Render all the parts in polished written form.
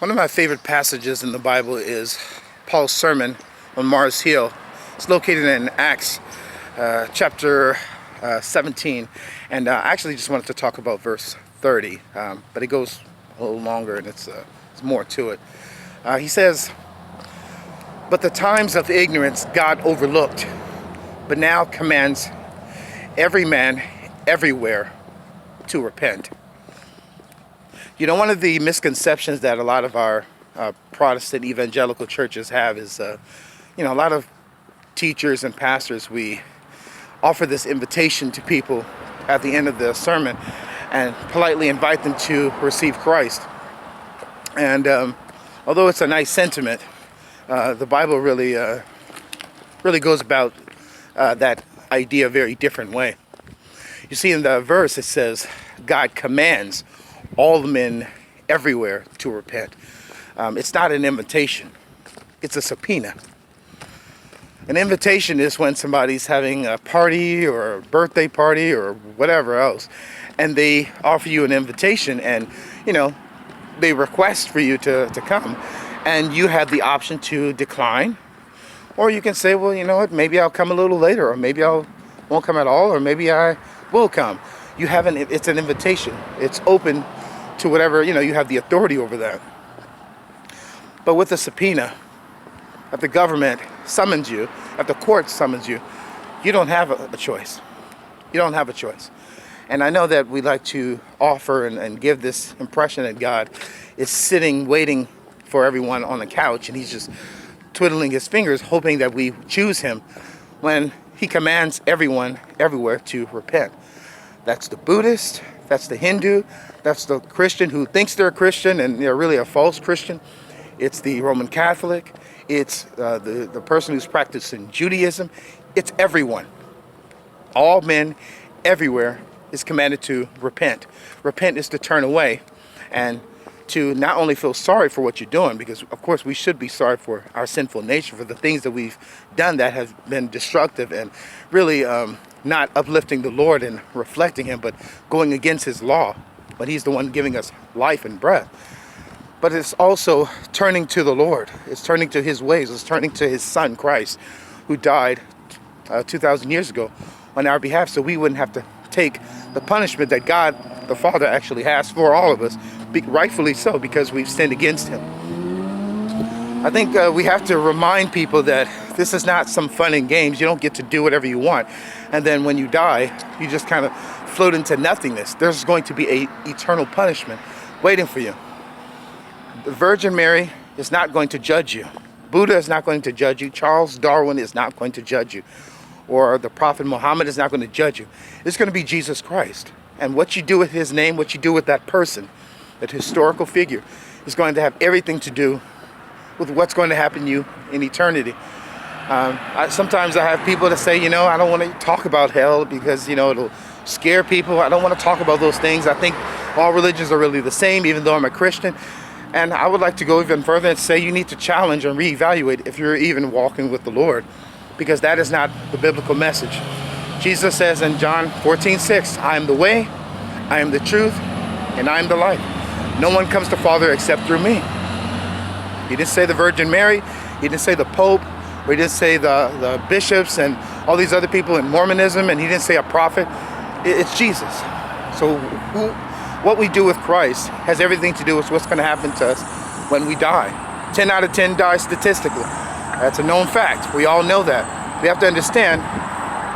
One of my favorite passages in the Bible is Paul's sermon on Mars Hill. It's located in Acts chapter 17, and I actually just wanted to talk about verse 30, but it goes a little longer and it's more to it. He says, "But the times of ignorance God overlooked, but now commands every man everywhere to repent." You know, one of the misconceptions that a lot of our Protestant evangelical churches have is, a lot of teachers and pastors, we offer this invitation to people at the end of the sermon and politely invite them to receive Christ. And although it's a nice sentiment, the Bible really goes about that idea a very different way. You see, in the verse it says, God commands all men everywhere to repent. It's not an invitation, it's a subpoena. An invitation is when somebody's having a party or a birthday party or whatever else, and they offer you an invitation and, they request for you to come, and you have the option to decline, or you can say, well, you know what, maybe I'll come a little later, or maybe I won't come at all, or maybe I will come. It's an invitation. It's open to whatever, you have the authority over that. But with a subpoena, if the government summons you, if the court summons you, you don't have a choice. You don't have a choice. And I know that we like to offer and give this impression that God is sitting, waiting for everyone on the couch, and he's just twiddling his fingers, hoping that we choose him, when he commands everyone everywhere to repent. That's the Buddhist, that's the Hindu, that's the Christian who thinks they're a Christian and they're really a false Christian. It's the Roman Catholic, it's the person who's practicing Judaism. It's everyone. All men everywhere is commanded to repent. Repent is to turn away and to not only feel sorry for what you're doing, because of course we should be sorry for our sinful nature, for the things that we've done that have been destructive and really not uplifting the Lord and reflecting him, but going against his law. But he's the one giving us life and breath. But it's also turning to the Lord. It's turning to his ways. It's turning to his son, Christ, who died 2,000 years ago on our behalf, so we wouldn't have to take the punishment that God the Father actually has for all of us, rightfully so, because we've sinned against him. I think we have to remind people that this is not some fun and games. You don't get to do whatever you want, and then when you die, you just kind of float into nothingness. There's going to be an eternal punishment waiting for you. The Virgin Mary is not going to judge you. Buddha is not going to judge you. Charles Darwin is not going to judge you. Or the Prophet Muhammad is not going to judge you. It's going to be Jesus Christ. And what you do with his name, what you do with that person, that historical figure, is going to have everything to do with what's going to happen to you in eternity. Sometimes I have people that say, I don't want to talk about hell because, it'll scare people. I don't want to talk about those things. I think all religions are really the same, even though I'm a Christian. And I would like to go even further and say you need to challenge and reevaluate if you're even walking with the Lord, because that is not the biblical message. Jesus says in John 14:6, I am the way, I am the truth, and I am the life. No one comes to Father except through me. He didn't say the Virgin Mary, he didn't say the Pope, or he didn't say the bishops and all these other people in Mormonism, and he didn't say a prophet. It's Jesus. So what we do with Christ has everything to do with what's going to happen to us when we die. 10 out of 10 die statistically. That's a known fact. We all know that. We have to understand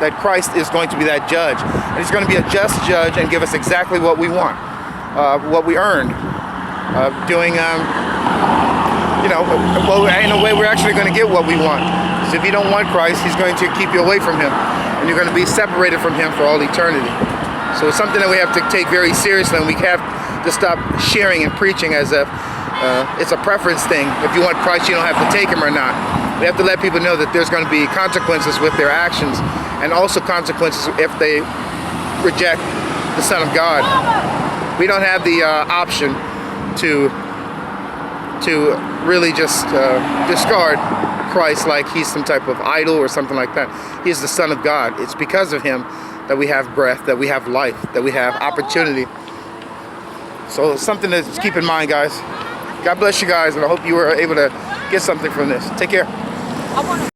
that Christ is going to be that judge. And he's going to be a just judge and give us exactly what we want, what we earned. In a way, we're actually going to get what we want. So if you don't want Christ, he's going to keep you away from him. And you're going to be separated from him for all eternity. So it's something that we have to take very seriously, and we have to stop sharing and preaching as if it's a preference thing. If you want Christ, you don't have to take him or not. We have to let people know that there's going to be consequences with their actions, and also consequences if they reject the Son of God. We don't have the option to really just discard Christ like he's some type of idol or something like that. He is the Son of God. It's because of him that we have breath, that we have life, that we have opportunity. So something to keep in mind, guys. God bless you guys, and I hope you were able to get something from this. Take care. I want to